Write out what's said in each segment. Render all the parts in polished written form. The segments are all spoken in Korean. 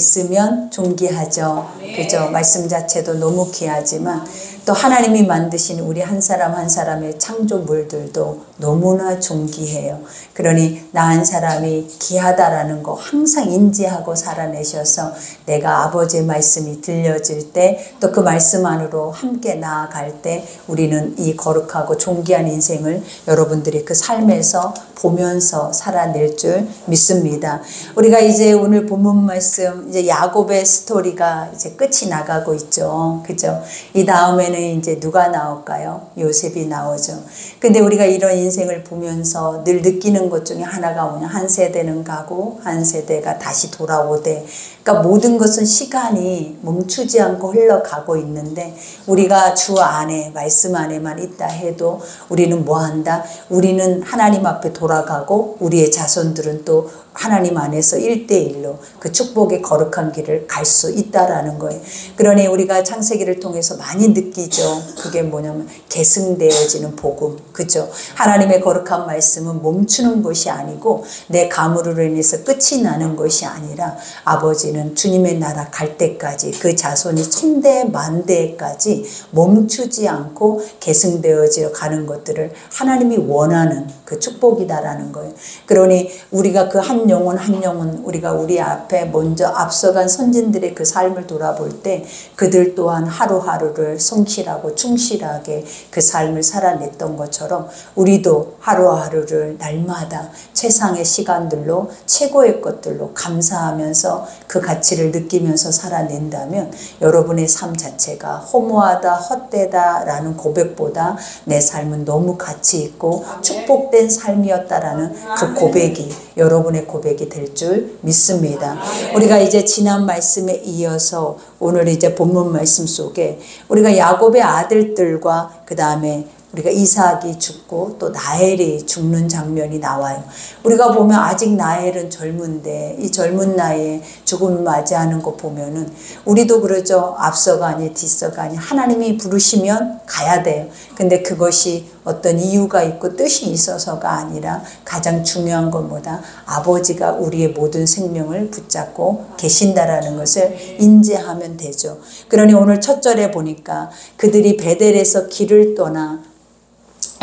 있으면 존귀하죠. 그죠? 말씀 자체도 너무 귀하지만 또 하나님이 만드신 우리 한 사람 한 사람의 창조물들도 너무나 존귀해요. 그러니 나 한 사람이 귀하다라는 거 항상 인지하고 살아내셔서 내가 아버지의 말씀이 들려질 때 또 그 말씀 안으로 함께 나아갈 때 우리는 이 거룩하고 존귀한 인생을 여러분들이 그 삶에서 보면서 살아낼 줄 믿습니다. 우리가 이제 오늘 본문 말씀 이제 야곱의 스토리가 이제 끝이 나가고 있죠. 그죠? 이 다음에는 이제 누가 나올까요? 요셉이 나오죠. 근데 우리가 이런 인생을 보면서 늘 느끼는 것 중에 하나가 뭐냐? 한 세대는 가고 한 세대가 다시 돌아오되, 그러니까 모든 것은 시간이 멈추지 않고 흘러가고 있는데 우리가 주 안에 말씀 안에만 있다 해도 우리는 뭐 한다? 우리는 하나님 앞에 돌아가고 우리의 자손들은 또 하나님 안에서 1대1로 그 축복의 거룩한 길을 갈 수 있다라는 거예요. 그러니 우리가 창세기를 통해서 많이 느끼죠. 그게 뭐냐면 계승되어지는 복음. 그죠? 하나님의 거룩한 말씀은 멈추는 것이 아니고 내 가물으로 인해서 끝이 나는 것이 아니라 아버지는 주님의 나라 갈 때까지 그 자손이 천대 만대까지 멈추지 않고 계승되어져 가는 것들을 하나님이 원하는 그 축복이다라는 거예요. 그러니 우리가 그 한 영혼 한 영혼 우리가 우리 앞에 먼저 앞서간 선진들의 그 삶을 돌아볼 때 그들 또한 하루하루를 성실하고 충실하게 그 삶을 살아냈던 것처럼 우리도 하루하루를 날마다 최상의 시간들로 최고의 것들로 감사하면서 그 가치를 느끼면서 살아낸다면 여러분의 삶 자체가 허무하다 헛되다라는 고백보다 내 삶은 너무 가치 있고 축복된 삶이었다라는 그 고백이 여러분의 고백이 될 줄 믿습니다. 우리가 이제 지난 말씀에 이어서 오늘 이제 본문 말씀 속에 우리가 야곱의 아들들과 그 다음에 우리가 이삭이 죽고 또 라헬이 죽는 장면이 나와요. 우리가 보면 아직 라헬은 젊은데 이 젊은 나이에 죽음을 맞이하는 거 보면은 우리도 그러죠. 앞서가 아니 뒤서가 아니 하나님이 부르시면 가야 돼요. 근데 그것이 어떤 이유가 있고 뜻이 있어서가 아니라 가장 중요한 것보다 아버지가 우리의 모든 생명을 붙잡고 계신다라는 것을 인지하면 되죠. 그러니 오늘 첫 절에 보니까 그들이 베델에서 길을 떠나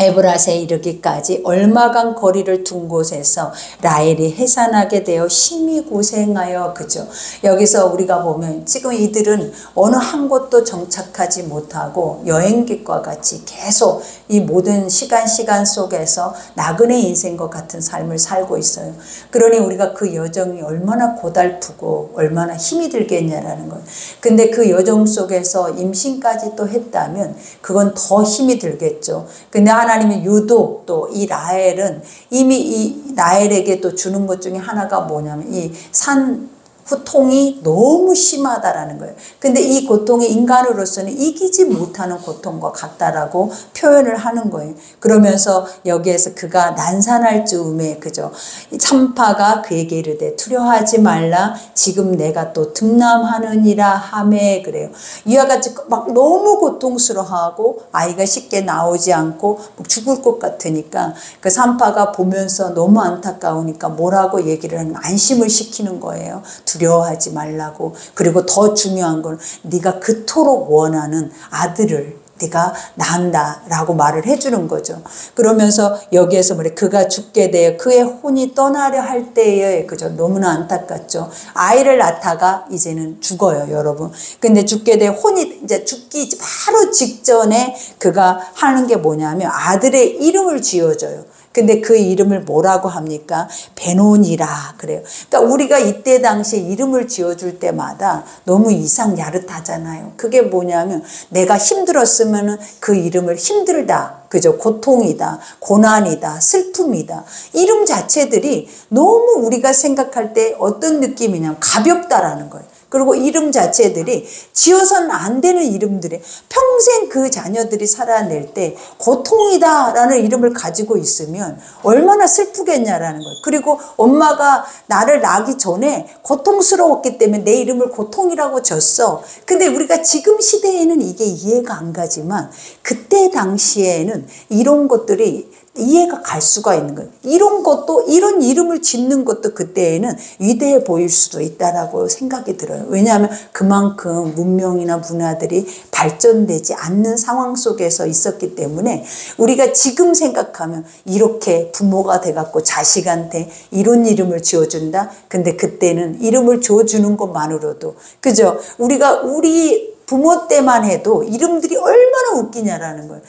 에브라스에 이르기까지 얼마간 거리를 둔 곳에서 라헬이 해산하게 되어 심히 고생하여 그죠. 여기서 우리가 보면 지금 이들은 어느 한 곳도 정착하지 못하고 여행객과 같이 계속 이 모든 시간 속에서 나그네 인생과 같은 삶을 살고 있어요. 그러니 우리가 그 여정이 얼마나 고달프고 얼마나 힘이 들겠냐라는 거예요. 근데 그 여정 속에서 임신까지 또 했다면 그건 더 힘이 들겠죠. 근데 하나님이 유독 또 이 라헬은 이미 이 라헬에게 또 주는 것 중에 하나가 뭐냐면 이 산 고통이 너무 심하다라는 거예요. 근데 이 고통이 인간으로서는 이기지 못하는 고통과 같다라고 표현을 하는 거예요. 그러면서 여기에서 그가 난산할 즈음에 그죠. 산파가 그에게 이르되 두려워하지 말라 지금 내가 또 등남하느니라 하매 그래요. 이와 같이 막 너무 고통스러워하고 아이가 쉽게 나오지 않고 죽을 것 같으니까 그 산파가 보면서 너무 안타까우니까 뭐라고 얘기를 하면 안심을 시키는 거예요. 두려워하지 말라고. 그리고 더 중요한 건 네가 그토록 원하는 아들을 네가 낳는다라고 말을 해주는 거죠. 그러면서 여기에서 말해 그가 죽게 되어 그의 혼이 떠나려 할 때에 그죠. 너무나 안타깝죠. 아이를 낳다가 이제는 죽어요, 여러분. 근데 죽게 되어 혼이 이제 죽기 바로 직전에 그가 하는 게 뭐냐면 아들의 이름을 지어줘요. 근데 그 이름을 뭐라고 합니까? 베노니라 그래요. 그러니까 우리가 이때 당시에 이름을 지어줄 때마다 너무 이상 야릇하잖아요. 그게 뭐냐면 내가 힘들었으면은 그 이름을 힘들다, 그죠? 고통이다, 고난이다, 슬픔이다. 이름 자체들이 너무 우리가 생각할 때 어떤 느낌이냐면 가볍다라는 거예요. 그리고 이름 자체들이 지어서는 안 되는 이름들이 평생 그 자녀들이 살아낼 때 고통이다라는 이름을 가지고 있으면 얼마나 슬프겠냐라는 거예요. 그리고 엄마가 나를 낳기 전에 고통스러웠기 때문에 내 이름을 고통이라고 졌어. 근데 우리가 지금 시대에는 이게 이해가 안 가지만 그때 당시에는 이런 것들이 이해가 갈 수가 있는 거예요. 이런 것도, 이런 이름을 짓는 것도 그때에는 위대해 보일 수도 있다라고 생각이 들어요. 왜냐하면 그만큼 문명이나 문화들이 발전되지 않는 상황 속에서 있었기 때문에 우리가 지금 생각하면 이렇게 부모가 돼갖고 자식한테 이런 이름을 지어준다? 근데 그때는 이름을 지어주는 것만으로도, 그죠? 우리 부모 때만 해도 이름들이 얼마나 웃기냐라는 거예요.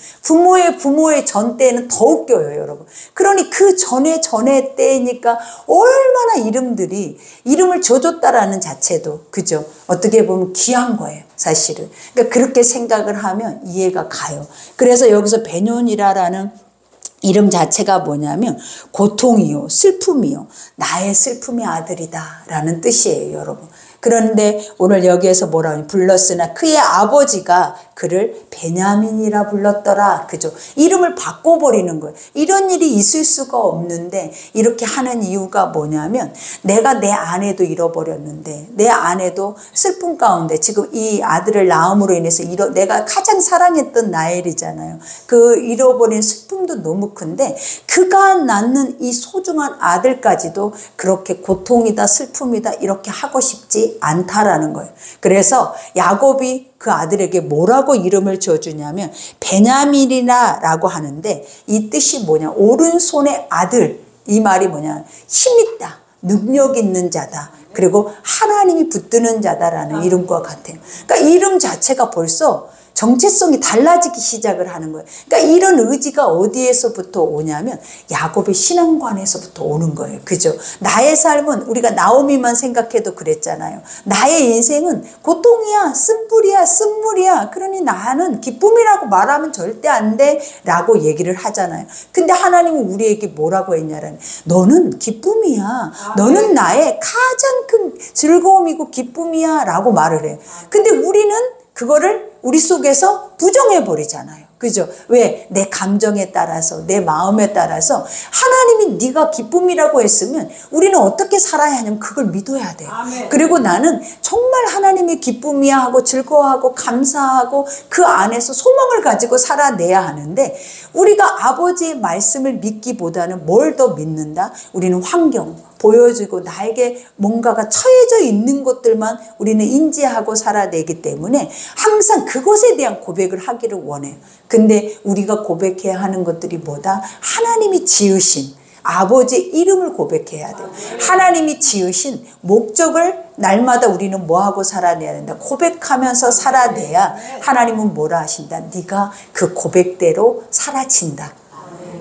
부모의 전 때는 더 웃겨요, 여러분. 그러니 그 전에 때니까 얼마나 이름을 지어줬다라는 자체도, 그죠? 어떻게 보면 귀한 거예요, 사실은. 그러니까 그렇게 생각을 하면 이해가 가요. 그래서 여기서 베뇨니라라는 이름 자체가 뭐냐면 고통이요, 슬픔이요, 나의 슬픔의 아들이다 라는 뜻이에요, 여러분. 그런데 오늘 여기에서 뭐라 하니 불렀으나 그의 아버지가 그를 베냐민이라 불렀더라. 그죠? 이름을 바꿔버리는 거예요. 이런 일이 있을 수가 없는데 이렇게 하는 이유가 뭐냐면 내가 내 아내도 잃어버렸는데 내 아내도 슬픔 가운데 지금 이 아들을 낳음으로 인해서 내가 가장 사랑했던 나엘이잖아요. 그 잃어버린 슬픔도 너무 큰데 그가 낳는 이 소중한 아들까지도 그렇게 고통이다 슬픔이다 이렇게 하고 싶지 않다라는 거예요. 그래서 야곱이 그 아들에게 뭐라고 이름을 지어주냐면 베냐민이라고 하는데 이 뜻이 뭐냐, 오른손의 아들, 이 말이 뭐냐, 힘있다, 능력 있는 자다, 그리고 하나님이 붙드는 자다라는 이름과 같아요. 그러니까 이름 자체가 벌써 정체성이 달라지기 시작을 하는 거예요. 그러니까 이런 의지가 어디에서부터 오냐면 야곱의 신앙관에서부터 오는 거예요. 그죠? 나의 삶은 우리가 나오미만 생각해도 그랬잖아요. 나의 인생은 고통이야, 쓴물이야. 그러니 나는 기쁨이라고 말하면 절대 안 돼 라고 얘기를 하잖아요. 근데 하나님은 우리에게 뭐라고 했냐라는, 너는 기쁨이야. 너는 나의 가장 큰 즐거움이고 기쁨이야 라고 말을 해요. 근데 우리는 그거를 우리 속에서 부정해 버리잖아요. 그죠? 왜? 내 감정에 따라서, 내 마음에 따라서 하나님이 네가 기쁨이라고 했으면 우리는 어떻게 살아야 하냐면 그걸 믿어야 돼요. 아멘. 그리고 나는 정말 하나님이 기쁨이야 하고 즐거워하고 감사하고 그 안에서 소망을 가지고 살아내야 하는데 우리가 아버지의 말씀을 믿기보다는 뭘 더 믿는다? 우리는 환경, 보여주고 나에게 뭔가가 처해져 있는 것들만 우리는 인지하고 살아내기 때문에 항상 그것에 대한 고백을 하기를 원해요. 근데 우리가 고백해야 하는 것들이 뭐다? 하나님이 지으신 아버지의 이름을 고백해야 돼요. 하나님이 지으신 목적을 날마다 우리는 뭐하고 살아내야 된다? 고백하면서 살아내야 하나님은 뭐라 하신다? 네가 그 고백대로 사라진다.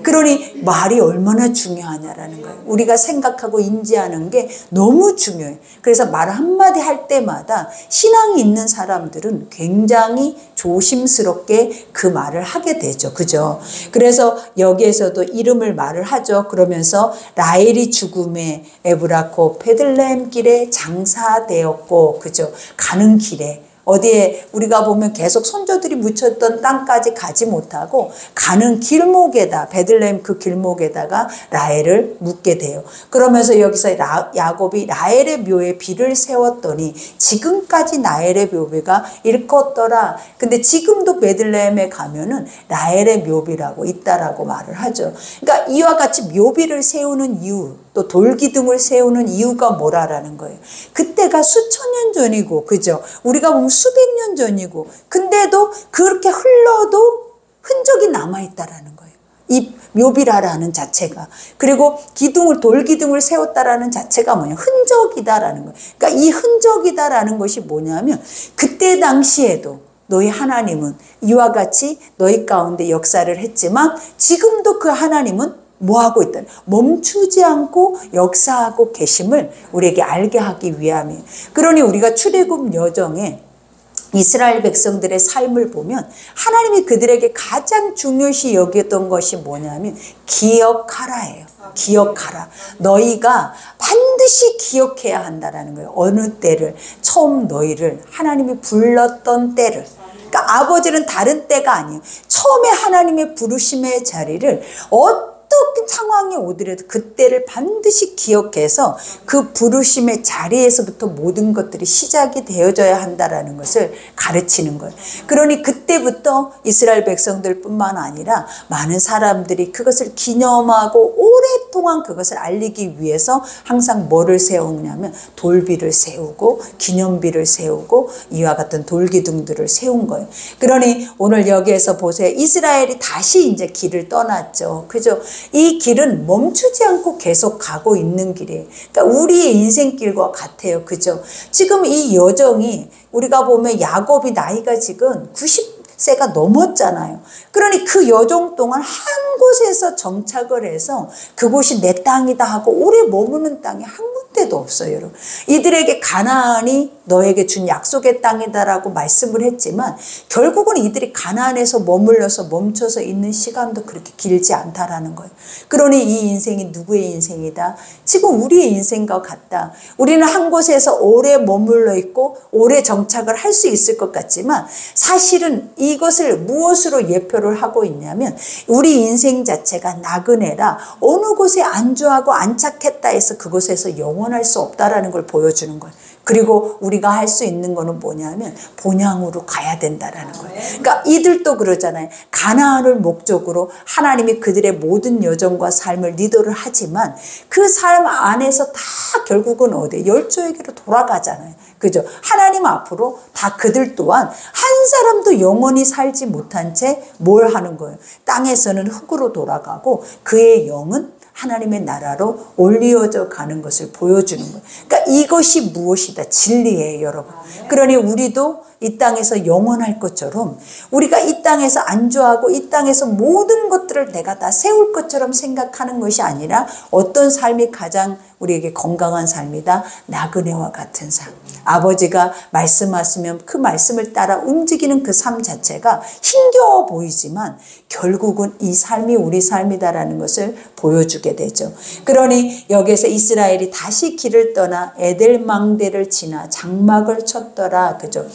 그러니 말이 얼마나 중요하냐라는 거예요. 우리가 생각하고 인지하는 게 너무 중요해요. 그래서 말 한마디 할 때마다 신앙이 있는 사람들은 굉장히 조심스럽게 그 말을 하게 되죠. 그죠? 그래서 여기에서도 이름을 말을 하죠. 그러면서 라헬이 죽음에 에브라코 베들레헴 길에 장사되었고, 그죠? 가는 길에 어디에 우리가 보면 계속 손조들이 묻혔던 땅까지 가지 못하고 가는 길목에다, 베들레헴 그 길목에다가 라헬을 묻게 돼요. 그러면서 여기서 야곱이 라헬의 묘에 비를 세웠더니 지금까지 라헬의 묘비가 일컫더라. 근데 지금도 베들레헴에 가면은 라헬의 묘비라고 있다라고 말을 하죠. 그러니까 이와 같이 묘비를 세우는 이유, 또 돌기둥을 세우는 이유가 뭐라라는 거예요. 그때가 수천 년 전이고, 그죠? 우리가 보면 수백 년 전이고, 근데도 그렇게 흘러도 흔적이 남아있다라는 거예요. 이 묘비라라는 자체가. 그리고 돌기둥을 세웠다라는 자체가 뭐냐? 흔적이다라는 거예요. 그러니까 이 흔적이다라는 것이 뭐냐면 그때 당시에도 너희 하나님은 이와 같이 너희 가운데 역사를 했지만 지금도 그 하나님은 뭐하고 있다? 멈추지 않고 역사하고 계심을 우리에게 알게 하기 위함이에요. 그러니 우리가 출애굽 여정에 이스라엘 백성들의 삶을 보면 하나님이 그들에게 가장 중요시 여겼던 것이 뭐냐면 기억하라예요. 기억하라. 너희가 반드시 기억해야 한다라는 거예요. 어느 때를, 처음 너희를 하나님이 불렀던 때를. 그러니까 아버지는 다른 때가 아니에요. 처음에 하나님의 부르심의 자리를 어떤 어떤 상황이 오더라도 그때를 반드시 기억해서 그 부르심의 자리에서부터 모든 것들이 시작이 되어져야 한다라는 것을 가르치는 거예요. 그러니 그때부터 이스라엘 백성들뿐만 아니라 많은 사람들이 그것을 기념하고 오랫동안 그것을 알리기 위해서 항상 뭐를 세우냐면 돌비를 세우고 기념비를 세우고 이와 같은 돌기둥들을 세운 거예요. 그러니 오늘 여기에서 보세요. 이스라엘이 다시 이제 길을 떠났죠. 그죠? 이 길은 멈추지 않고 계속 가고 있는 길이에요. 그러니까 우리의 인생길과 같아요. 그죠? 지금 이 여정이 우리가 보면 야곱이 나이가 지금 90세가 넘었잖아요. 그러니 그 여정 동안 한 곳에서 정착을 해서 그곳이 내 땅이다 하고 오래 머무는 땅이 한 군데도 없어요. 여러분. 이들에게 가나안이 너에게 준 약속의 땅이다라고 말씀을 했지만 결국은 이들이 가나안에서 머물러서 멈춰서 있는 시간도 그렇게 길지 않다라는 거예요. 그러니 이 인생이 누구의 인생이다? 지금 우리의 인생과 같다. 우리는 한 곳에서 오래 머물러 있고 오래 정착을 할 수 있을 것 같지만 사실은 이것을 무엇으로 예표를 하고 있냐면 우리 인생 자체가 나그네라 어느 곳에 안주하고 안착했다 해서 그곳에서 영원할 수 없다라는 걸 보여주는 거예요. 그리고 우리가 할 수 있는 거는 뭐냐면 본향으로 가야 된다라는 거예요. 그러니까 이들도 그러잖아요. 가나안을 목적으로 하나님이 그들의 모든 여정과 삶을 리더를 하지만 그 삶 안에서 다 결국은 어디 열조에게로 돌아가잖아요. 그죠? 하나님 앞으로 다 그들 또한 한 사람도 영원히 살지 못한 채 뭘 하는 거예요? 땅에서는 흙으로 돌아가고 그의 영은 하나님의 나라로 올리어져 가는 것을 보여주는 거예요. 그러니까 이것이 무엇이다? 진리예요, 여러분. 그러니 우리도 이 땅에서 영원할 것처럼 우리가 이 땅에서 안주하고 이 땅에서 모든 것들을 내가 다 세울 것처럼 생각하는 것이 아니라 어떤 삶이 가장 우리에게 건강한 삶이다? 나그네와 같은 삶. 아버지가 말씀하시면 그 말씀을 따라 움직이는 그 삶 자체가 힘겨워 보이지만 결국은 이 삶이 우리 삶이다라는 것을 보여주게 되죠. 그러니 여기에서 이스라엘이 다시 길을 떠나 에델망대를 지나 장막을 쳤더라. 그죠?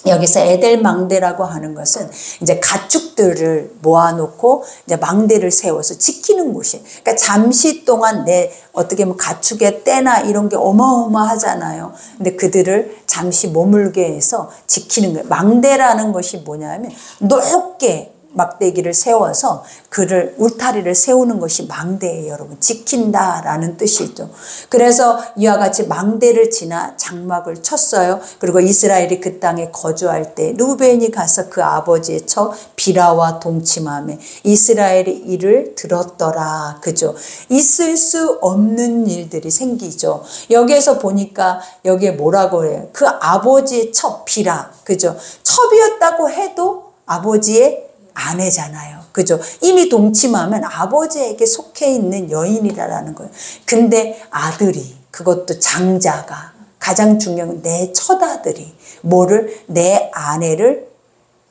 여기서 에델망대라고 하는 것은 이제 가축들을 모아놓고 이제 망대를 세워서 지키는 곳이에요. 그러니까 잠시 동안 내 어떻게 보면 가축의 떼나 이런 게 어마어마하잖아요. 근데 그들을 잠시 머물게 해서 지키는 거예요. 망대라는 것이 뭐냐면 높게 막대기를 세워서 그를 울타리를 세우는 것이 망대예요, 여러분. 지킨다라는 뜻이죠. 그래서 이와 같이 망대를 지나 장막을 쳤어요. 그리고 이스라엘이 그 땅에 거주할 때 루벤이 가서 그 아버지의 처 비라와 동침하며 이스라엘이 이를 들었더라. 그죠? 있을 수 없는 일들이 생기죠. 여기에서 보니까 여기에 뭐라고 해요? 그 아버지의 처 비라. 그죠? 첩이었다고 해도 아버지의 아내잖아요. 그죠? 이미 동침하면 아버지에게 속해 있는 여인이라는 거예요. 근데 아들이, 그것도 장자가, 가장 중요한 건 내 첫-아들이 뭐를, 내 아내를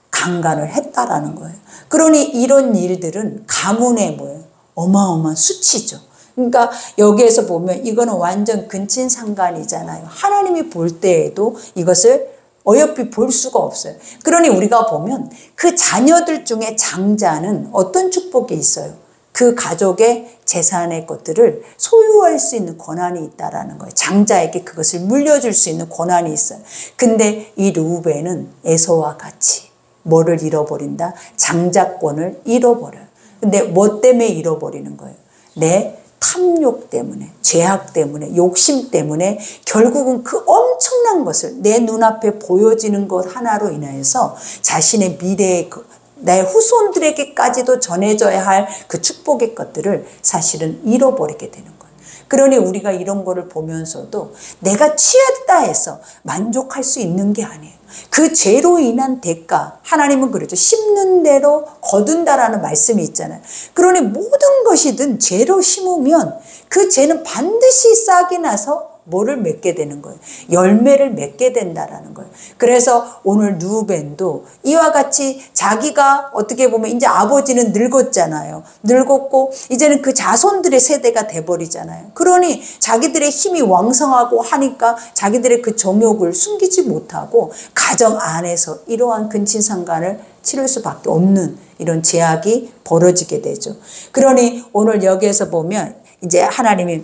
강간을 했다라는 거예요. 그러니 이런 일들은 가문의 뭐예요? 어마어마한 수치죠. 그러니까 여기에서 보면 이거는 완전 근친상간이잖아요. 하나님이 볼 때에도 이것을 어여삐 볼 수가 없어요. 그러니 우리가 보면 그 자녀들 중에 장자는 어떤 축복이 있어요? 그 가족의 재산의 것들을 소유할 수 있는 권한이 있다라는 거예요. 장자에게 그것을 물려줄 수 있는 권한이 있어요. 근데 이 르우벤은 에서와 같이 뭐를 잃어버린다? 장자권을 잃어버려요. 근데 뭐 때문에 잃어버리는 거예요? 내 탐욕 때문에, 죄악 때문에, 욕심 때문에 결국은 그 엄청난 것을 내 눈앞에 보여지는 것 하나로 인해서 자신의 미래의 내 후손들에게까지도 전해져야 할 그 축복의 것들을 사실은 잃어버리게 되는 거예요. 그러니 우리가 이런 거를 보면서도 내가 취했다 해서 만족할 수 있는 게 아니에요. 그 죄로 인한 대가, 하나님은 그러죠. 심는 대로 거둔다라는 말씀이 있잖아요. 그러니 모든 것이든 죄로 심으면 그 죄는 반드시 싹이 나서 뭐를 맺게 되는 거예요? 열매를 맺게 된다라는 거예요. 그래서 오늘 르우벤도 이와 같이 자기가 어떻게 보면 이제 아버지는 늙었잖아요. 늙었고 이제는 그 자손들의 세대가 돼버리잖아요. 그러니 자기들의 힘이 왕성하고 하니까 자기들의 그 정욕을 숨기지 못하고 가정 안에서 이러한 근친상간을 치를 수밖에 없는 이런 제약이 벌어지게 되죠. 그러니 오늘 여기에서 보면 이제 하나님이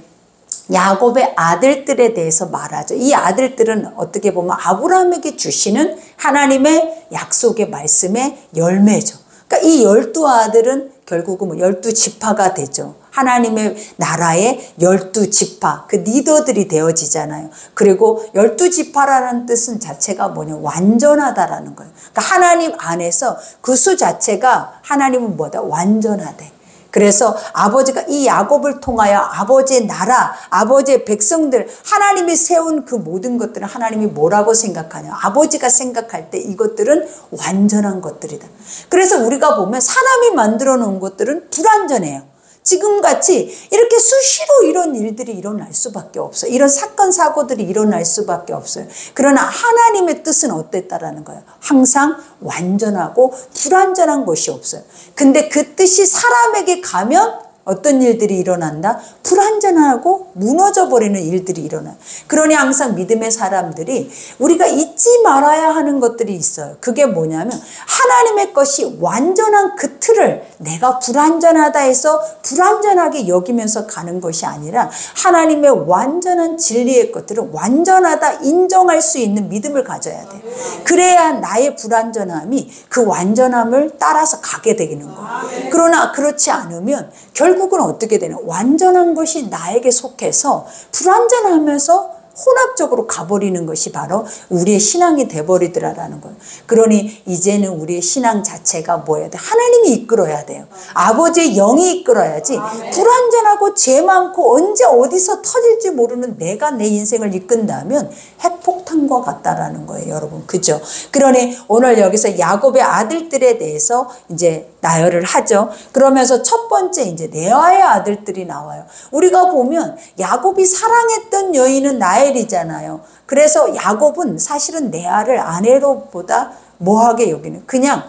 야곱의 아들들에 대해서 말하죠. 이 아들들은 어떻게 보면 아브라함에게 주시는 하나님의 약속의 말씀의 열매죠. 그러니까 이 12아들은 결국은 12지파가 되죠. 하나님의 나라의 12지파, 그 리더들이 되어지잖아요. 그리고 12지파라는 뜻은 자체가 뭐냐? 완전하다라는 거예요. 그러니까 하나님 안에서 그 수 자체가 하나님은 뭐다? 완전하대. 그래서 아버지가 이 야곱을 통하여 아버지의 나라, 아버지의 백성들, 하나님이 세운 그 모든 것들은 하나님이 뭐라고 생각하냐? 아버지가 생각할 때 이것들은 완전한 것들이다. 그래서 우리가 보면 사람이 만들어 놓은 것들은 불완전해요. 지금같이 이렇게 수시로 이런 일들이 일어날 수밖에 없어요. 이런 사건 사고들이 일어날 수밖에 없어요. 그러나 하나님의 뜻은 어땠다라는 거예요. 항상 완전하고 불완전한 것이 없어요. 근데 그 뜻이 사람에게 가면 어떤 일들이 일어난다? 불완전하고 무너져 버리는 일들이 일어나요. 그러니 항상 믿음의 사람들이 우리가 잊지 말아야 하는 것들이 있어요. 그게 뭐냐면 하나님의 것이 완전한 그 틀을 내가 불완전하다 해서 불완전하게 여기면서 가는 것이 아니라 하나님의 완전한 진리의 것들을 완전하다 인정할 수 있는 믿음을 가져야 돼요. 그래야 나의 불완전함이 그 완전함을 따라서 가게 되는 거예요. 그러나 그렇지 않으면 결국은 어떻게 되냐? 완전한 것이 나에게 속해서 불완전하면서 혼합적으로 가버리는 것이 바로 우리의 신앙이 돼버리더라라는 거예요. 그러니 이제는 우리의 신앙 자체가 뭐여야 돼? 하나님이 이끌어야 돼요. 아버지의 영이 이끌어야지. 불완전하고 죄 많고 언제 어디서 터질지 모르는 내가 내 인생을 이끈다면 핵폭탄과 같다라는 거예요, 여러분. 그죠? 그러니 오늘 여기서 야곱의 아들들에 대해서 이제 나열을 하죠. 그러면서 첫 번째 이제 레아의 아들들이 나와요. 우리가 보면 야곱이 사랑했던 여인은 라헬이잖아요. 그래서 야곱은 사실은 레아를 아내로보다 뭐하게 여기는 그냥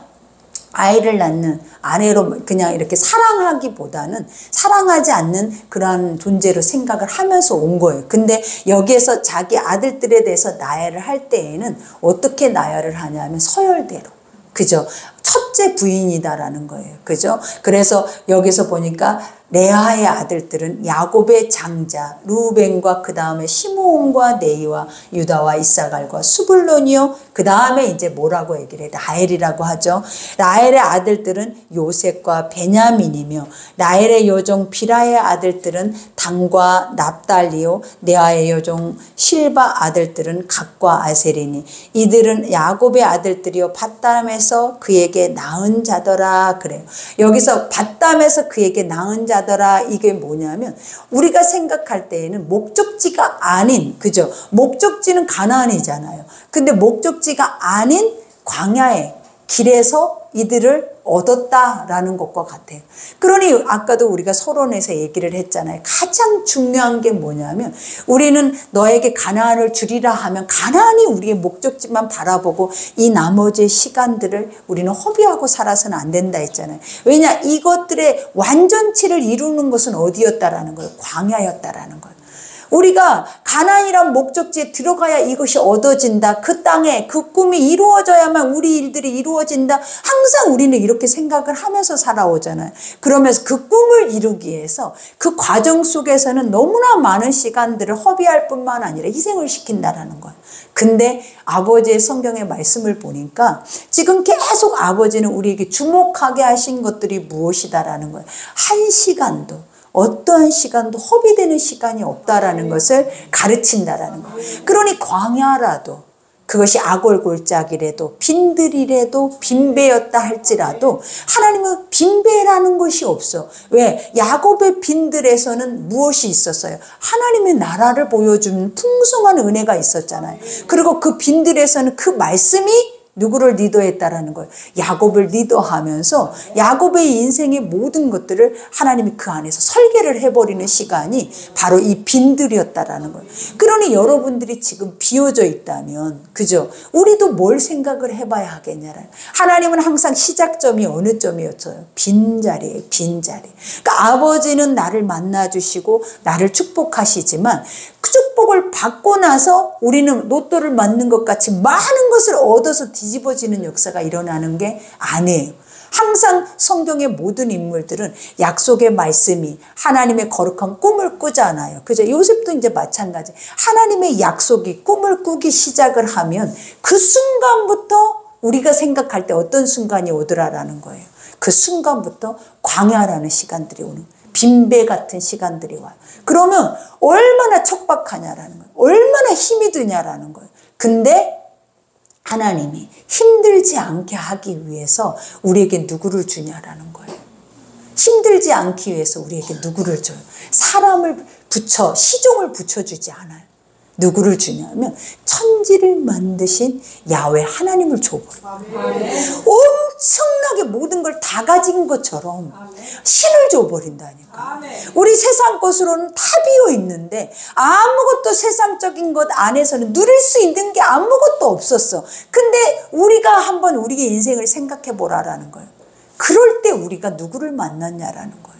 아이를 낳는 아내로 그냥 이렇게 사랑하기보다는 사랑하지 않는 그런 존재로 생각을 하면서 온 거예요. 근데 여기에서 자기 아들들에 대해서 나열을 할 때에는 어떻게 나열을 하냐면 서열대로. 그죠? 첫째 부인이다라는 거예요. 그죠? 그래서 여기서 보니까 레아의 아들들은 야곱의 장자 루벤과 그 다음에 시므온과 네이와 유다와 이사갈과 수불론이요. 그 다음에 이제 뭐라고 얘기를 해요? 라헬이라고 하죠. 라헬의 아들들은 요셉과 베냐민이며 라헬의 요종 비라의 아들들은 단과 납달리요. 레아의 요종 실바 아들들은 갓과 아셀이니 이들은 야곱의 아들들이요 밧담에서 그에게 낳은 자더라 그래요. 여기서 밧담에서 그에게 낳은 자더라 이게 뭐냐면 우리가 생각할 때에는 목적지가 아닌 그죠? 목적지는 가나안이잖아요. 근데 목적지가 아닌 광야의 길에서 이들을 얻었다라는 것과 같아요. 그러니 아까도 우리가 서론에서 얘기를 했잖아요. 가장 중요한 게 뭐냐면 우리는 너에게 가나안을 주리라 하면 가나안이 우리의 목적지만 바라보고 이 나머지 시간들을 우리는 허비하고 살아서는 안 된다 했잖아요. 왜냐? 이것들의 완전치를 이루는 것은 어디였다라는 거예요? 광야였다라는 거예요. 우리가 가나안이란 목적지에 들어가야 이것이 얻어진다. 그 땅에 그 꿈이 이루어져야만 우리 일들이 이루어진다. 항상 우리는 이렇게 생각을 하면서 살아오잖아요. 그러면서 그 꿈을 이루기 위해서 그 과정 속에서는 너무나 많은 시간들을 허비할 뿐만 아니라 희생을 시킨다라는 거예요. 근데 아버지의 성경의 말씀을 보니까 지금 계속 아버지는 우리에게 주목하게 하신 것들이 무엇이다라는 거예요. 한 시간도 어떠한 시간도 허비되는 시간이 없다라는 것을 가르친다라는 거예요. 그러니 광야라도 그것이 악월골짜기라도 빈들이라도 빈배였다 할지라도 하나님은 빈배라는 것이 없어. 왜? 야곱의 빈들에서는 무엇이 있었어요? 하나님의 나라를 보여주는 풍성한 은혜가 있었잖아요. 그리고 그 빈들에서는 그 말씀이 누구를 리더했다라는 거예요. 야곱을 리더하면서 야곱의 인생의 모든 것들을 하나님이 그 안에서 설계를 해버리는 시간이 바로 이 빈들이었다라는 거예요. 그러니 여러분들이 지금 비워져 있다면 그죠? 우리도 뭘 생각을 해봐야 하겠냐라는. 하나님은 항상 시작점이 어느 점이었어요? 빈자리예요. 빈자리. 그러니까 아버지는 나를 만나주시고 나를 축복하시지만 그 축복을 받고 나서 우리는 로또를 맞는 것 같이 많은 것을 얻어서 뒤집어지는 역사가 일어나는 게 아니에요. 항상 성경의 모든 인물들은 약속의 말씀이 하나님의 거룩한 꿈을 꾸잖아요. 그죠? 요셉도 이제 마찬가지. 하나님의 약속이 꿈을 꾸기 시작을 하면 그 순간부터 우리가 생각할 때 어떤 순간이 오더라라는 거예요. 그 순간부터 광야라는 시간들이 오는 거예요. 빈배 같은 시간들이 와요. 그러면 얼마나 척박하냐라는 거예요. 얼마나 힘이 드냐라는 거예요. 근데 하나님이 힘들지 않게 하기 위해서 우리에게 누구를 주냐라는 거예요. 힘들지 않기 위해서 우리에게 누구를 줘요. 사람을 붙여, 시종을 붙여주지 않아요. 누구를 주냐면 천지를 만드신 야훼 하나님을 줘버려요. 엄청나게 모든 걸 다 가진 것처럼 신을 줘버린다니까. 우리 세상 것으로는 다 비어 있는데 아무것도 세상적인 것 안에서는 누릴 수 있는 게 아무것도 없었어. 근데 우리가 한번 우리의 인생을 생각해 보라라는 거예요. 그럴 때 우리가 누구를 만났냐라는 거예요.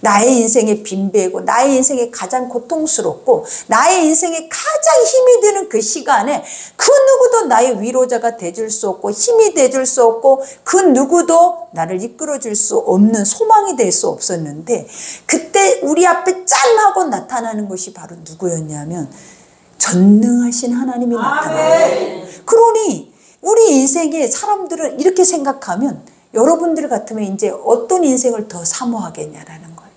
나의 인생의 빈배고 나의 인생에 가장 고통스럽고 나의 인생에 가장 힘이 드는 그 시간에 그 누구도 나의 위로자가 돼줄 수 없고 힘이 돼줄 수 없고 그 누구도 나를 이끌어줄 수 없는 소망이 될 수 없었는데 그때 우리 앞에 짠 하고 나타나는 것이 바로 누구였냐면 전능하신 하나님이 나타나요. 그러니 우리 인생에 사람들은 이렇게 생각하면 여러분들 같으면 이제 어떤 인생을 더 사모하겠냐라는 거예요.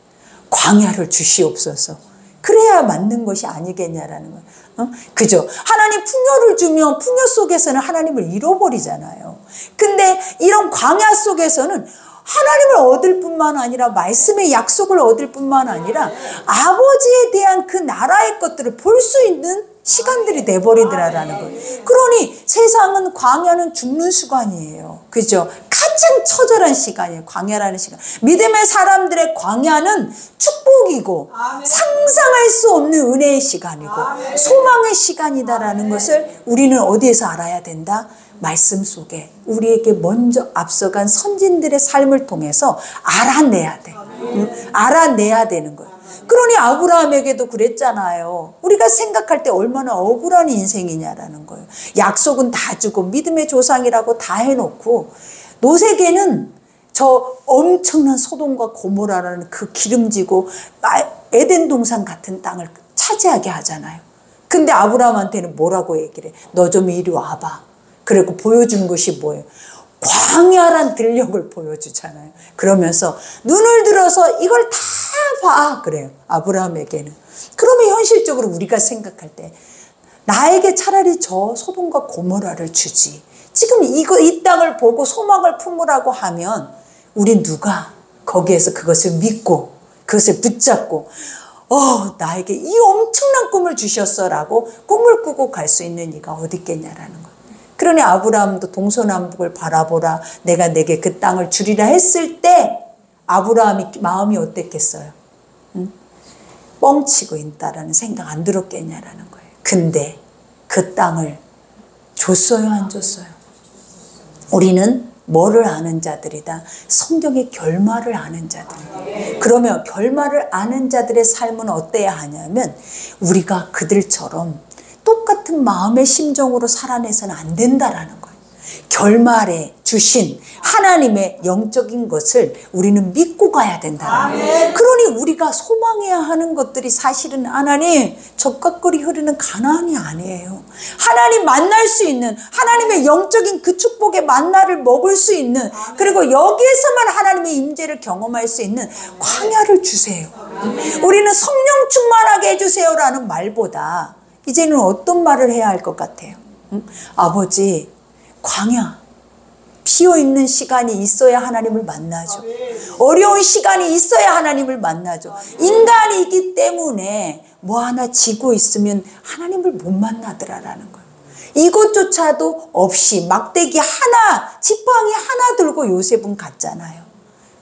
광야를 주시옵소서. 그래야 맞는 것이 아니겠냐라는 거예요. 그죠? 하나님 풍요를 주면 풍요 속에서는 하나님을 잃어버리잖아요. 근데 이런 광야 속에서는 하나님을 얻을 뿐만 아니라 말씀의 약속을 얻을 뿐만 아니라 아버지에 대한 그 나라의 것들을 볼 수 있는 시간들이 돼버리더라라는 거예요. 그러니 세상은 광야는 죽는 시간이에요. 그죠? 가장 처절한 시간이에요. 광야라는 시간. 믿음의 사람들의 광야는 축복이고 상상할 수 없는 은혜의 시간이고 소망의 시간이다라는 것을 우리는 어디에서 알아야 된다? 말씀 속에 우리에게 먼저 앞서간 선진들의 삶을 통해서 알아내야 돼. 알아내야 되는 거예요. 그러니 아브라함에게도 그랬잖아요. 우리가 생각할 때 얼마나 억울한 인생이냐라는 거예요. 약속은 다 주고 믿음의 조상이라고 다 해놓고 노세게는 저 엄청난 소돔과 고모라라는 그 기름지고 에덴 동산 같은 땅을 차지하게 하잖아요. 근데 아브라함한테는 뭐라고 얘기를 해? 너 좀 이리 와봐. 그리고 보여준 것이 뭐예요? 광야란 들녘을 보여주잖아요. 그러면서 눈을 들어서 이걸 다 봐. 그래요. 아브라함에게는. 그러면 현실적으로 우리가 생각할 때 나에게 차라리 저 소돔과 고모라를 주지. 지금 이 땅을 보고 소망을 품으라고 하면 우리 누가 거기에서 그것을 믿고 그것을 붙잡고 나에게 이 엄청난 꿈을 주셨어라고 꿈을 꾸고 갈 수 있는 이가 어디 있겠냐라는 거예요. 그러니 아브라함도 동서남북을 바라보라 내가 내게 그 땅을 주리라 했을 때 아브라함이 마음이 어땠겠어요? 응? 뻥치고 있다라는 생각 안 들었겠냐라는 거예요. 근데 그 땅을 줬어요 안 줬어요? 우리는 뭐를 아는 자들이다? 성경의 결말을 아는 자들이다. 그러면 결말을 아는 자들의 삶은 어때야 하냐면 우리가 그들처럼 똑같은 마음의 심정으로 살아내서는 안 된다라는 거예요. 결말에 주신 하나님의 영적인 것을 우리는 믿고 가야 된다라는 거예요. 그러니 우리가 소망해야 하는 것들이 사실은 하나님 적각거리 흐르는 가나안이 아니에요. 하나님 만날 수 있는 하나님의 영적인 그 축복의 만나를 먹을 수 있는 그리고 여기에서만 하나님의 임재를 경험할 수 있는 광야를 주세요. 우리는 성령 충만하게 해주세요라는 말보다 이제는 어떤 말을 해야 할 것 같아요? 응? 아버지 광야 비어있는 시간이 있어야 하나님을 만나죠. 어려운 시간이 있어야 하나님을 만나죠. 인간이기 때문에 뭐 하나 지고 있으면 하나님을 못 만나더라라는 거예요. 이것조차도 없이 막대기 하나 지팡이 하나 들고 요셉은 갔잖아요.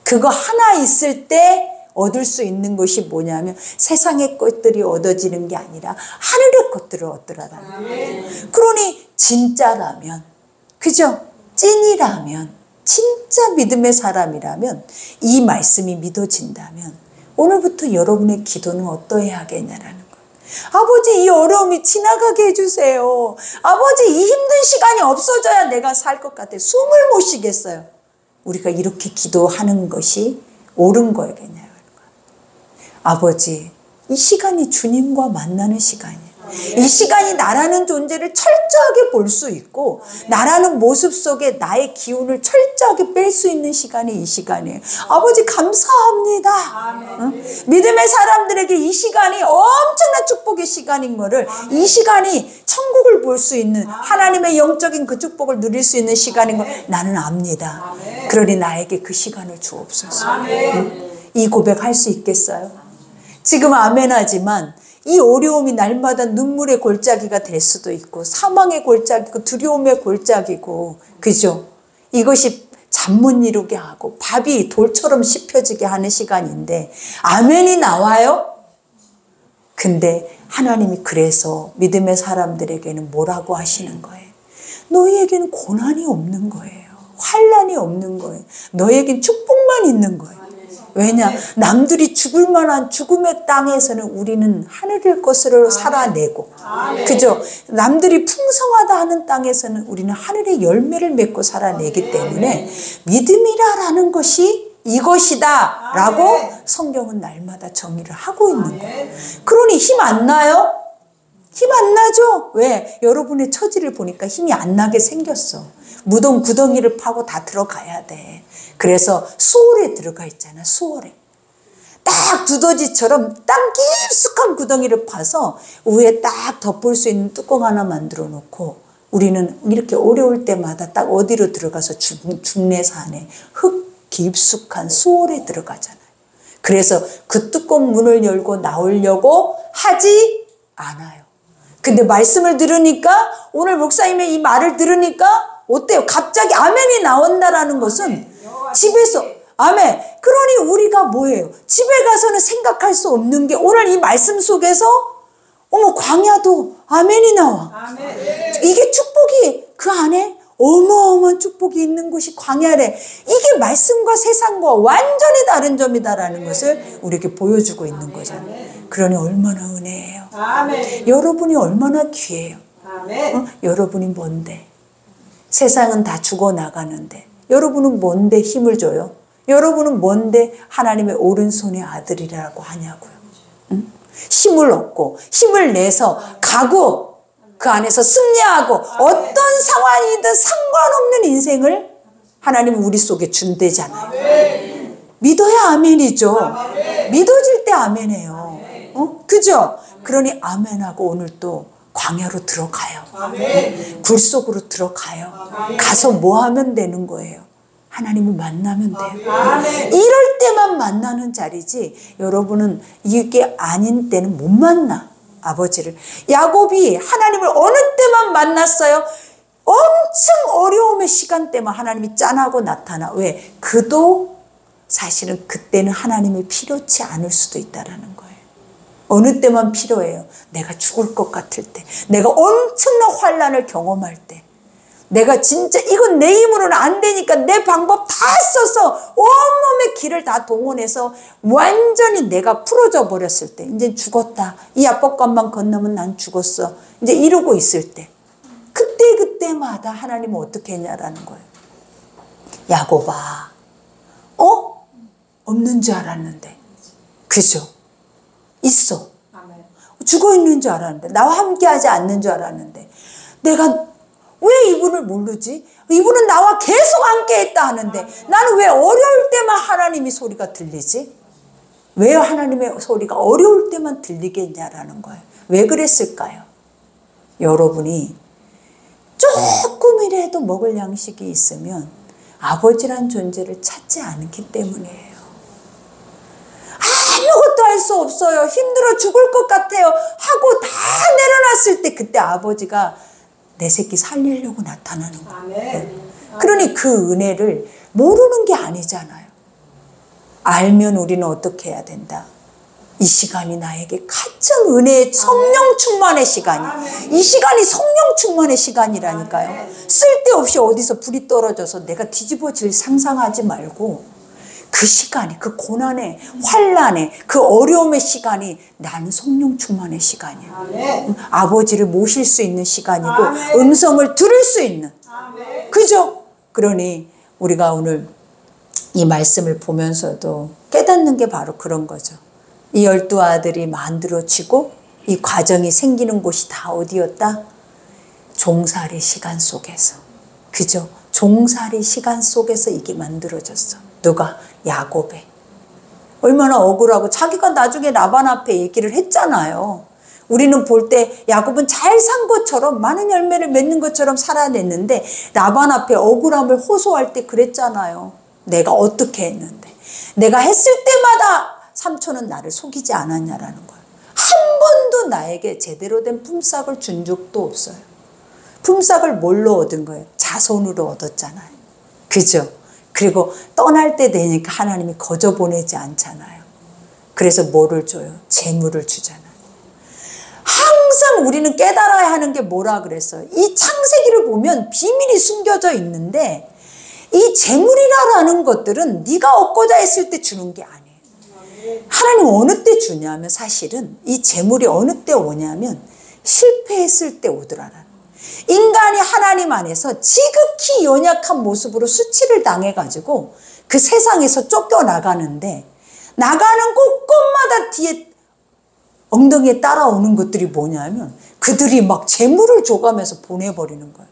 그거 하나 있을 때 얻을 수 있는 것이 뭐냐면 세상의 것들이 얻어지는 게 아니라 하늘의 것들을 얻더라라는 거예요. 그러니 진짜라면 그죠? 찐이라면 진짜 믿음의 사람이라면 이 말씀이 믿어진다면 오늘부터 여러분의 기도는 어떠해야 하겠냐라는 거예요. 아버지 이 어려움이 지나가게 해주세요. 아버지 이 힘든 시간이 없어져야 내가 살 것 같아요. 숨을 못 쉬겠어요. 우리가 이렇게 기도하는 것이 옳은 거겠냐. 아버지, 이 시간이 주님과 만나는 시간이에요. 이 시간이 나라는 존재를 철저하게 볼 수 있고 나라는 모습 속에 나의 기운을 철저하게 뺄 수 있는 시간이 이 시간이에요. 아버지 감사합니다. 응? 믿음의 사람들에게 이 시간이 엄청난 축복의 시간인 거를 이 시간이 천국을 볼 수 있는 하나님의 영적인 그 축복을 누릴 수 있는 시간인 걸 나는 압니다. 그러니 나에게 그 시간을 주옵소서. 응? 이 고백할 수 있겠어요? 지금 아멘하지만 이 어려움이 날마다 눈물의 골짜기가 될 수도 있고 사망의 골짜기고 두려움의 골짜기고 그죠? 이것이 잠 못 이루게 하고 밥이 돌처럼 씹혀지게 하는 시간인데 아멘이 나와요? 근데 하나님이 그래서 믿음의 사람들에게는 뭐라고 하시는 거예요? 너희에게는 고난이 없는 거예요. 환난이 없는 거예요. 너희에겐 축복만 있는 거예요. 왜냐? 남들이 죽을 만한 죽음의 땅에서는 우리는 하늘의 것으로 살아내고 그죠? 남들이 풍성하다 하는 땅에서는 우리는 하늘의 열매를 맺고 살아내기 때문에 믿음이라는 것이 이것이다 라고 성경은 날마다 정의를 하고 있는 거예요. 그러니 힘 안 나요? 힘 안 나죠? 왜? 여러분의 처지를 보니까 힘이 안 나게 생겼어. 무덤 구덩이를 파고 다 들어가야 돼. 그래서 수월에 들어가 있잖아. 수월에 딱 두더지처럼 땅 깊숙한 구덩이를 파서 위에 딱 덮을 수 있는 뚜껑 하나 만들어 놓고 우리는 이렇게 어려울 때마다 딱 어디로 들어가서 죽네 사네 흙 깊숙한 수월에 들어가잖아요. 그래서 그 뚜껑 문을 열고 나오려고 하지 않아요. 근데 말씀을 들으니까 오늘 목사님의 이 말을 들으니까 어때요? 갑자기 아멘이 나온다라는 것은 집에서 아멘. 그러니 우리가 뭐예요? 집에 가서는 생각할 수 없는 게 오늘 이 말씀 속에서 어머 광야도 아멘이 나와. 아멘. 이게 축복이 그 안에 어마어마한 축복이 있는 곳이 광야래. 이게 말씀과 세상과 완전히 다른 점이다라는 것을 우리에게 보여주고 있는 거잖아요. 그러니 얼마나 은혜예요. 아멘. 여러분이 얼마나 귀해요. 아멘. 여러분이 뭔데? 세상은 다 죽어나가는데 여러분은 뭔데 힘을 줘요? 여러분은 뭔데 하나님의 오른손의 아들이라고 하냐고요. 응? 힘을 얻고 힘을 내서 가고 그 안에서 승리하고 어떤 상황이든 상관없는 인생을 하나님은 우리 속에 준대잖아요. 믿어야 아멘이죠. 믿어질 때 아멘해요. 그죠? 그러니 아멘하고 오늘 또 광야로 들어가요. 굴 속으로 들어가요. 가서 뭐 하면 되는 거예요? 하나님을 만나면 돼요. 이럴 때만 만나는 자리지 여러분은 이게 아닌 때는 못 만나. 아버지를. 야곱이 하나님을 어느 때만 만났어요? 엄청 어려움의 시간대만 하나님이 짠하고 나타나. 왜? 그도 사실은 그때는 하나님이 필요치 않을 수도 있다는 거예요. 어느 때만 필요해요? 내가 죽을 것 같을 때, 내가 엄청난 환난을 경험할 때, 내가 진짜 이건 내 힘으로는 안 되니까 내 방법 다 써서 온몸의 기를 다 동원해서 완전히 내가 풀어져 버렸을 때, 이제 죽었다. 이 압박감만 건너면 난 죽었어. 이제 이러고 있을 때, 그때마다 하나님은 어떻게 했냐라는 거예요. 야곱아, 없는 줄 알았는데, 그죠? 있어. 죽어 있는 줄 알았는데, 나와 함께 하지 않는 줄 알았는데, 내가 왜 이분을 모르지? 이분은 나와 계속 함께 했다 하는데 나는 왜 어려울 때만 하나님의 소리가 들리지? 왜 하나님의 소리가 어려울 때만 들리겠냐라는 거예요. 왜 그랬을까요? 여러분이 조금이라도 먹을 양식이 있으면 아버지란 존재를 찾지 않기 때문이에요. 아무것도 할 수 없어요. 힘들어 죽을 것 같아요. 하고 다 내려놨을 때 그때 아버지가 내 새끼 살리려고 나타나는 거예요. 그러니 그 은혜를 모르는 게 아니잖아요. 알면 우리는 어떻게 해야 된다? 이 시간이 나에게 가장 은혜의 성령 충만의 시간이에요. 이 시간이 성령 충만의 시간이라니까요. 쓸데없이 어디서 불이 떨어져서 내가 뒤집어질 상상하지 말고 그 시간이, 그 고난의 환난의 그 어려움의 시간이 나는 성령 충만의 시간이에요. 아멘. 아버지를 모실 수 있는 시간이고 아멘. 음성을 들을 수 있는. 아멘. 그죠? 그러니 우리가 오늘 이 말씀을 보면서도 깨닫는 게 바로 그런 거죠. 이 12아들이 만들어지고 이 과정이 생기는 곳이 다 어디였다? 종살이 시간 속에서. 그죠? 종살이 시간 속에서 이게 만들어졌어. 누가? 야곱에. 얼마나 억울하고 자기가 나중에 라반 앞에 얘기를 했잖아요. 우리는 볼 때 야곱은 잘 산 것처럼 많은 열매를 맺는 것처럼 살아냈는데 라반 앞에 억울함을 호소할 때 그랬잖아요. 내가 어떻게 했는데. 내가 했을 때마다 삼촌은 나를 속이지 않았냐라는 거예요. 한 번도 나에게 제대로 된 품삯을 준 적도 없어요. 품삯을 뭘로 얻은 거예요? 자손으로 얻었잖아요. 그죠? 그리고 떠날 때 되니까 하나님이 거저 보내지 않잖아요. 그래서 뭐를 줘요? 재물을 주잖아요. 항상 우리는 깨달아야 하는 게 뭐라 그랬어요? 이 창세기를 보면 비밀이 숨겨져 있는데 이 재물이라는 것들은 네가 얻고자 했을 때 주는 게 아니에요. 하나님 어느 때 주냐면 사실은 이 재물이 어느 때 오냐면 실패했을 때 오더라는 거예요. 인간이 하나님 안에서 지극히 연약한 모습으로 수치를 당해가지고 그 세상에서 쫓겨나가는데 나가는 곳곳마다 뒤에 엉덩이에 따라오는 것들이 뭐냐면 그들이 막 재물을 줘가면서 보내버리는 거예요.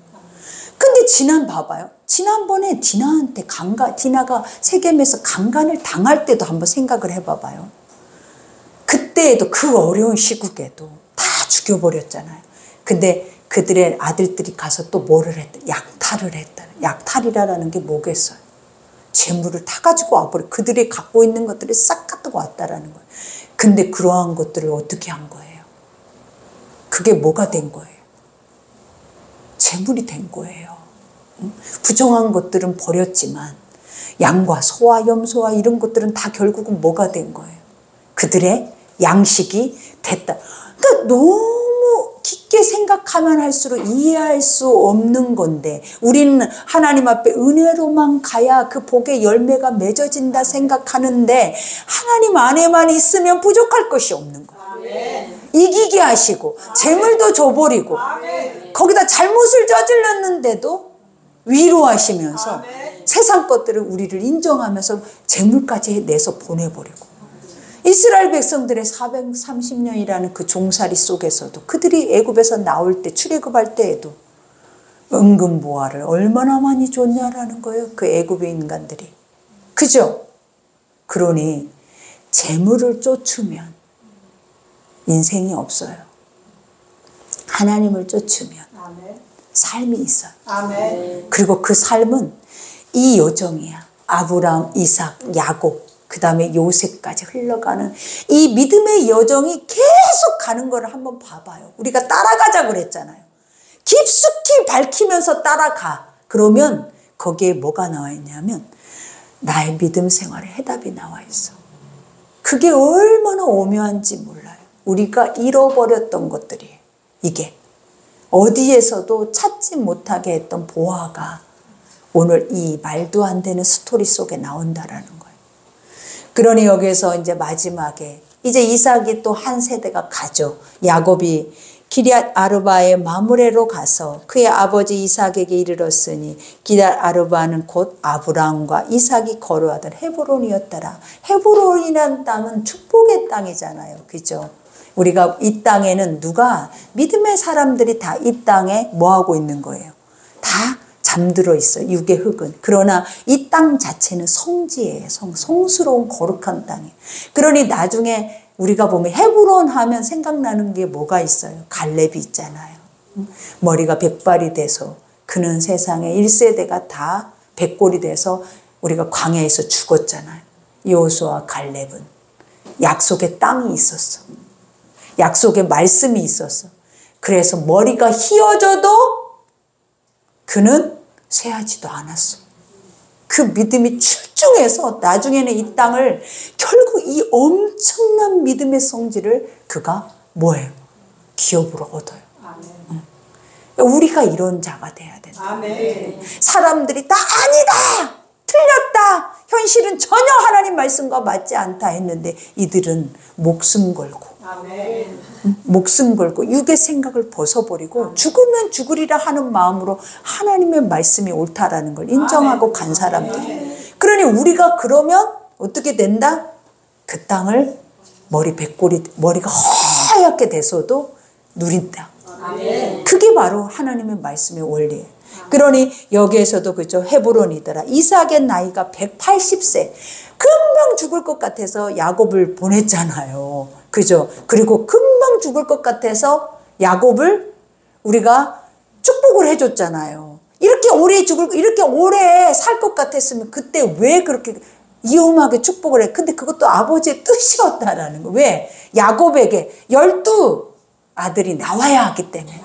근데 봐봐요. 지난번에 디나가 세겜에서 강간을 당할 때도 한번 생각을 해봐봐요. 그때에도 그 어려운 시국에도 다 죽여버렸잖아요. 근데 그들의 아들들이 가서 또 뭐를 했다? 약탈을 했다. 약탈이라는 게 뭐겠어요? 재물을 타가지고 와버려. 그들이 갖고 있는 것들을 싹 갖고 왔다라는 거예요. 근데 그러한 것들을 어떻게 한 거예요? 그게 뭐가 된 거예요? 재물이 된 거예요. 부정한 것들은 버렸지만 양과 소와 염소와 이런 것들은 다 결국은 뭐가 된 거예요? 그들의 양식이 됐다. 그러니까 너무 깊게 생각하면 할수록 이해할 수 없는 건데 우리는 하나님 앞에 은혜로만 가야 그 복의 열매가 맺어진다 생각하는데 하나님 안에만 있으면 부족할 것이 없는 거예요. 이기게 하시고 재물도 줘버리고 거기다 잘못을 저질렀는데도 위로하시면서 세상 것들을 우리를 인정하면서 재물까지 내서 보내버리고 이스라엘 백성들의 430년이라는 그 종살이 속에서도 그들이 애굽에서 나올 때 출애굽할 때에도 은근보화를 얼마나 많이 줬냐라는 거예요. 그 애굽의 인간들이. 그죠? 그러니 재물을 쫓으면 인생이 없어요. 하나님을 쫓으면 삶이 있어요. 그리고 그 삶은 이 여정이야. 아브라함, 이삭, 야곱 그 다음에 요셉까지 흘러가는 이 믿음의 여정이 계속 가는 거를 한번 봐봐요. 우리가 따라가자 그랬잖아요. 깊숙이 밝히면서 따라가. 그러면 거기에 뭐가 나와 있냐면 나의 믿음 생활의 해답이 나와 있어. 그게 얼마나 오묘한지 몰라요. 우리가 잃어버렸던 것들이에요. 이게 어디에서도 찾지 못하게 했던 보화가 오늘 이 말도 안 되는 스토리 속에 나온다라는 거예요. 그러니 여기서 이제 마지막에 이제 이삭이 또 한 세대가 가죠. 야곱이 기럇 아르바의 마므레로 가서 그의 아버지 이삭에게 이르렀으니 기럇 아르바는 곧 아브라함과 이삭이 거류하던 헤브론이었더라. 헤브론이라는 땅은 축복의 땅이잖아요. 그죠? 우리가 이 땅에는 누가 믿음의 사람들이 다 이 땅에 뭐 하고 있는 거예요? 다 잠들어 있어요. 육의 흙은. 그러나 이 땅 자체는 성지예요. 성스러운 거룩한 땅이에요. 그러니 나중에 우리가 보면 헤브론 하면 생각나는 게 뭐가 있어요? 갈렙이 있잖아요. 머리가 백발이 돼서 그는 세상에 1세대가 다 백골이 돼서 우리가 광야에서 죽었잖아요. 여호수아와 갈렙은 약속의 땅이 있었어. 약속의 말씀이 있었어. 그래서 머리가 휘어져도 그는 쇠하지도 않았어. 그 믿음이 출중해서 나중에는 이 땅을 결국 이 엄청난 믿음의 성질을 그가 뭐예요? 기업으로 얻어요. 우리가 이런 자가 돼야 된다. 사람들이 다 아니다! 틀렸다! 현실은 전혀 하나님 말씀과 맞지 않다 했는데 이들은 목숨 걸고 목숨 걸고 육의 생각을 벗어버리고 죽으면 죽으리라 하는 마음으로 하나님의 말씀이 옳다라는 걸 인정하고 간 사람들이. 그러니 우리가 그러면 어떻게 된다? 그 땅을 머리가 하얗게 돼서도 누린다. 그게 바로 하나님의 말씀의 원리예요. 그러니 여기에서도 그죠. 헤브론이더라. 이삭의 나이가 180세. 금방 죽을 것 같아서 야곱을 보냈잖아요. 그죠. 그리고 금방 죽을 것 같아서 야곱을 우리가 축복을 해줬잖아요. 이렇게 오래 살 것 같았으면 그때 왜 그렇게 위험하게 축복을 해? 근데 그것도 아버지의 뜻이었다라는 거. 왜? 야곱에게 12 아들이 나와야 하기 때문에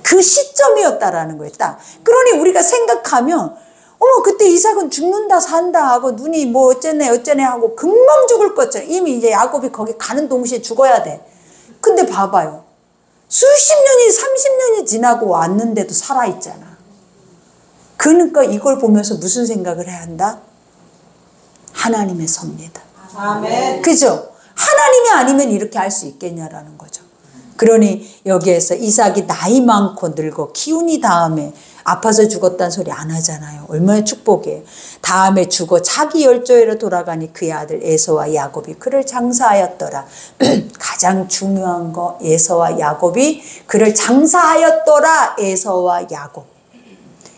그 시점이었다라는 거예요. 딱. 그러니 우리가 생각하면 그때 이삭은 죽는다 산다 하고 눈이 뭐 어쩌네 하고 금방 죽을 것처럼 이미 이제 야곱이 거기 가는 동시에 죽어야 돼. 근데 봐봐요. 수십 년이 30년이 지나고 왔는데도 살아있잖아. 그러니까 이걸 보면서 무슨 생각을 해야 한다? 하나님의 섭니다. 아멘. 그죠? 하나님이 아니면 이렇게 할 수 있겠냐라는 거죠. 그러니 여기에서 이삭이 나이 많고 늙어 기운이 다음에 아파서 죽었다는 소리 안 하잖아요. 얼마나 축복이에요. 다음에 죽어 자기 열조에로 돌아가니 그의 아들 에서와 야곱이 그를 장사하였더라. 가장 중요한 거 에서와 야곱이 그를 장사하였더라. 에서와 야곱.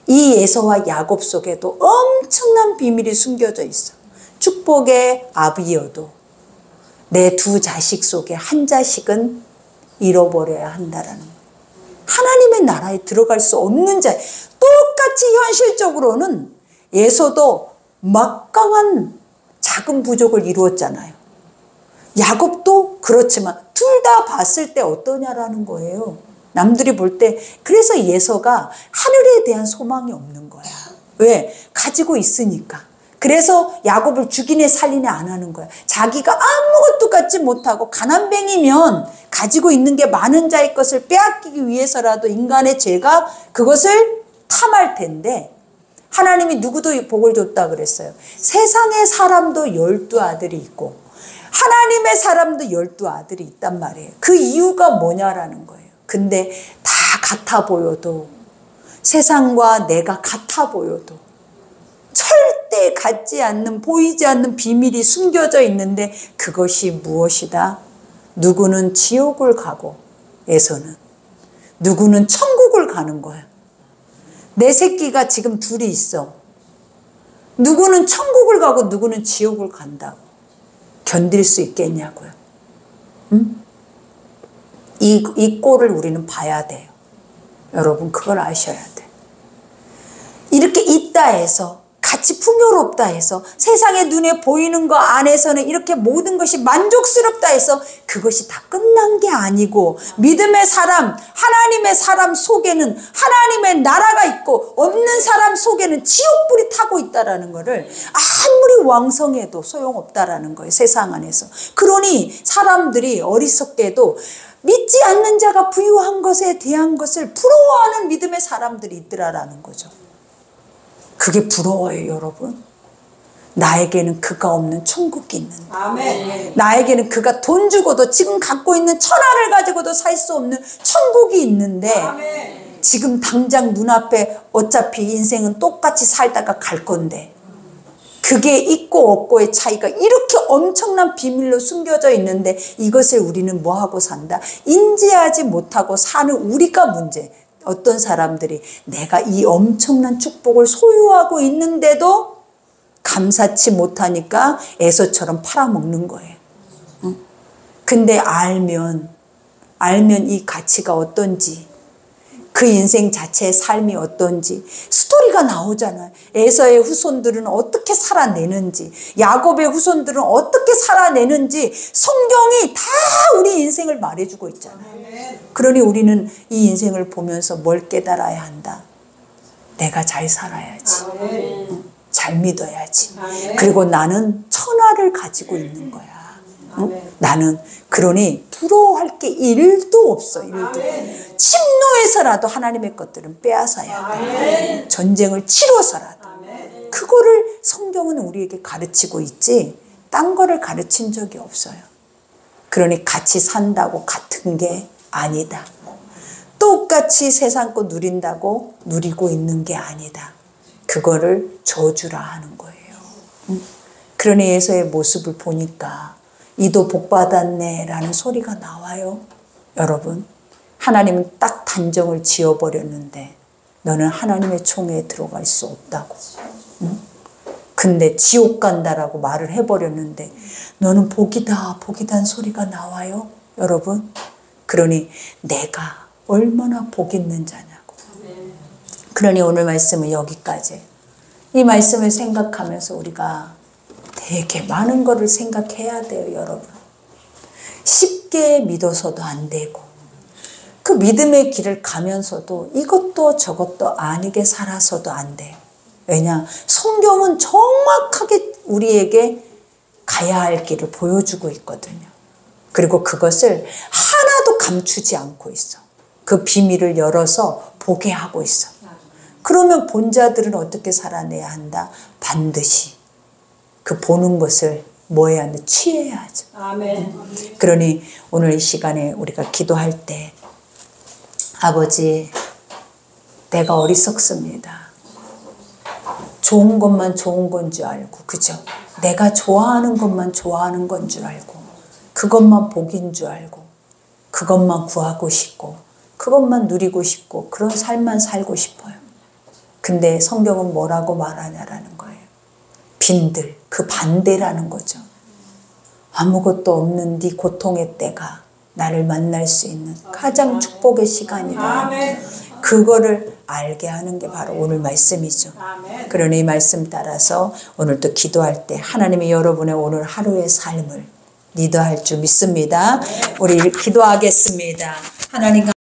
이 에서와 야곱 속에도 엄청난 비밀이 숨겨져 있어. 축복의 아비여도 내 두 자식 속에 한 자식은 잃어버려야 한다라는 거예요. 하나님의 나라에 들어갈 수 없는 자. 똑같이 현실적으로는 에서도 막강한 작은 부족을 이루었잖아요. 야곱도 그렇지만 둘 다 봤을 때 어떠냐라는 거예요. 남들이 볼 때. 그래서 에서가 하늘에 대한 소망이 없는 거야. 왜? 가지고 있으니까. 그래서 야곱을 죽이네 살리네 안 하는 거야. 자기가 아무것도 갖지 못하고 가난뱅이면 가지고 있는 게 많은 자의 것을 빼앗기기 위해서라도 인간의 죄가 그것을 탐할 텐데 하나님이 누구도 복을 줬다 그랬어요. 세상의 사람도 12아들이 있고 하나님의 사람도 12아들이 있단 말이에요. 그 이유가 뭐냐라는 거예요. 근데 다 같아 보여도 세상과 내가 같아 보여도 절대 같지 않는 보이지 않는 비밀이 숨겨져 있는데 그것이 무엇이다? 누구는 지옥을 가고 에서는 누구는 천국을 가는 거야. 내 새끼가 지금 둘이 있어. 누구는 천국을 가고 누구는 지옥을 간다고. 견딜 수 있겠냐고요. 응? 이 꼴을 우리는 봐야 돼요. 여러분 그걸 아셔야 돼. 이렇게 있다 해서 같이 풍요롭다 해서 세상의 눈에 보이는 거 안에서는 이렇게 모든 것이 만족스럽다 해서 그것이 다 끝난 게 아니고 믿음의 사람, 하나님의 사람 속에는 하나님의 나라가 있고 없는 사람 속에는 지옥불이 타고 있다라는 거를 아무리 왕성해도 소용없다라는 거예요. 세상 안에서. 그러니 사람들이 어리석게도 믿지 않는 자가 부유한 것에 대한 것을 부러워하는 믿음의 사람들이 있더라라는 거죠. 그게 부러워요, 여러분. 나에게는 그가 없는 천국이 있는데. 아멘. 나에게는 그가 돈 주고도 지금 갖고 있는 천하를 가지고도 살 수 없는 천국이 있는데 아멘. 지금 당장 눈앞에 어차피 인생은 똑같이 살다가 갈 건데 그게 있고 없고의 차이가 이렇게 엄청난 비밀로 숨겨져 있는데 이것을 우리는 뭐하고 산다? 인지하지 못하고 사는 우리가 문제. 어떤 사람들이 내가 이 엄청난 축복을 소유하고 있는데도 감사치 못하니까 에서처럼 팔아먹는 거예요. 근데 알면 이 가치가 어떤지 그 인생 자체의 삶이 어떤지 스토리가 나오잖아요. 에서의 후손들은 어떻게 살아내는지 야곱의 후손들은 어떻게 살아내는지 성경이 다 우리 인생을 말해주고 있잖아요. 그러니 우리는 이 인생을 보면서 뭘 깨달아야 한다. 내가 잘 살아야지. 잘 믿어야지. 그리고 나는 천하를 가지고 있는 거야. 나는 그러니 부러워할 게 1도 없어. 1도. 침노해서라도 하나님의 것들은 빼앗아야 돼. 전쟁을 치러서라도. 그거를 성경은 우리에게 가르치고 있지 딴 거를 가르친 적이 없어요. 그러니 같이 산다고 같은 게 아니다. 똑같이 세상 거 누린다고 누리고 있는 게 아니다. 그거를 저주라 하는 거예요. 그러니 에서의 모습을 보니까 이도 복받았네 라는 소리가 나와요. 여러분, 하나님은 딱 단정을 지어버렸는데 너는 하나님의 총회에 들어갈 수 없다고. 근데 지옥 간다라고 말을 해버렸는데 너는 복이다 복이다는 소리가 나와요. 여러분, 그러니 내가 얼마나 복 있는 자냐고. 그러니 오늘 말씀은 여기까지. 이 말씀을 생각하면서 우리가 되게 많은 거를 생각해야 돼요. 여러분, 쉽게 믿어서도 안 되고 그 믿음의 길을 가면서도 이것도 저것도 아니게 살아서도 안 돼요. 왜냐? 성경은 정확하게 우리에게 가야 할 길을 보여주고 있거든요. 그리고 그것을 하나도 감추지 않고 있어. 그 비밀을 열어서 보게 하고 있어. 그러면 본자들은 어떻게 살아내야 한다? 반드시 그 보는 것을 뭐 해야 한다? 취해야 하죠. 아멘. 그러니 오늘 이 시간에 우리가 기도할 때 아버지, 내가 어리석습니다. 좋은 것만 좋은 건 줄 알고, 그죠? 내가 좋아하는 것만 좋아하는 건 줄 알고, 그것만 복인 줄 알고, 그것만 구하고 싶고, 그것만 누리고 싶고, 그런 삶만 살고 싶어요. 근데 성경은 뭐라고 말하냐라는 거예요. 빈들, 그 반대라는 거죠. 아무것도 없는 네 고통의 때가 나를 만날 수 있는 가장 축복의 시간이다. 그거를 알게 하는 게 바로 오늘 말씀이죠. 그러니 이 말씀 따라서 오늘 또 기도할 때 하나님이 여러분의 오늘 하루의 삶을 리더할 줄 믿습니다. 우리 기도하겠습니다. 하나님